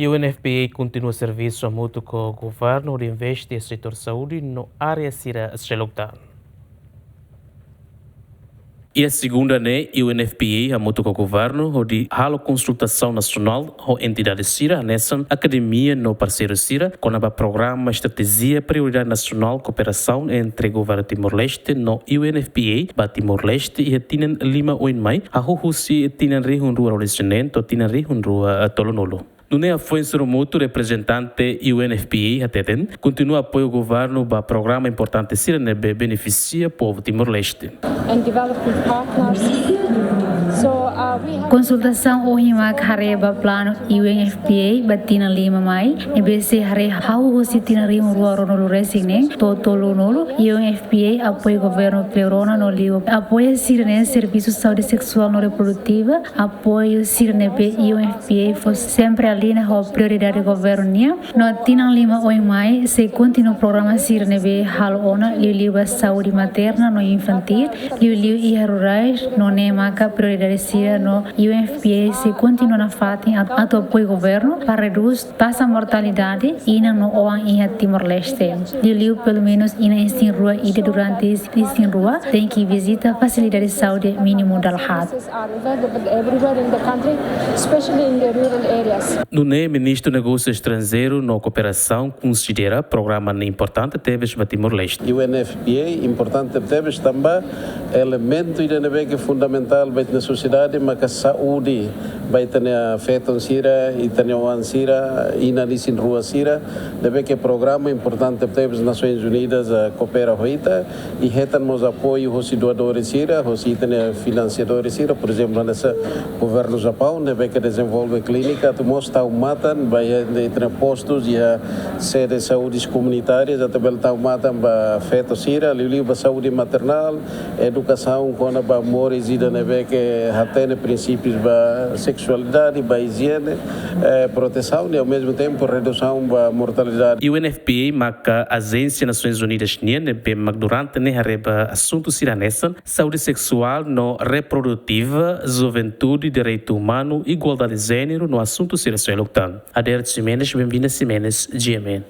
E o UNFPA continua serviço mútuo com o governo de investir no setor saúde no área Sira Sheloktan. E a segunda, né, o UNFPA, a mútuo com o governo, de a consultação nacional, a entidade Sira, nessa academia no parceiro Sira, com o programa Estratégia Prioridade Nacional Cooperação entre o governo Timor-Leste no UNFPA, para Timor-Leste e Tinan Lima Oinmai, a Huhusi Tinan Rihunrua Relacionamento, ou Tinan Rihunrua Tolonolo. No Afonso Romuto, representante do UNFPA, continua a apoio ao governo para o programa importante CIRNB beneficia o povo Timor-Leste. Consultação o himak hareba plano UNFPA batina lima mai ebc hare hau husitina rim ruaro no resigne totolo nolo UNFPA apoia governo pleurona no liu apoia sirne serviço saúde sexual no reprodutiva apoio sirne UNFPA foi sempre ali na prioridade governo nia no tina lima oi mai se continua programa sirne halona liu saúde materna no infantil liu e rurais no nemaka prioridade sira no UNFPA se continua na fatin ato apoio governo para reduzir taxa mortalidade e no oang iha Timor-Leste. Liu pelo menos ina instin rua ide durante instin rua tem que visita facilidade de saúde mínimo da hat. No ministro do Negócio Estrangeiro no Cooperação considera programa importante teve para Timor-Leste. UNFPA importante teve também elemento que é fundamental na sociedade mas a saúde vai ter afeto sira e ter o sira e na lisin rua sira deve que programa importante teve as Nações Unidas coopera hoita e retamos apoio aos doadores sira aos financiadores sira por exemplo nessa governo Japão deve que desenvolve clínica tu mostra o matan vai ter postos e sede de saúde comunitárias até belta o matan para afeto sira livre saúde maternal educação quando para amor reside deve que tem princípios da sexualidade, da higiene, proteção e ao mesmo tempo redução da mortalidade. O UNFPA marca a Agência Nações Unidas durante a assunto siranessa, saúde sexual no reprodutiva, juventude, direito humano, igualdade de gênero no assunto sira Sheloktan. Adérito Ximenes, bem-vindo a Ximenes, GMN.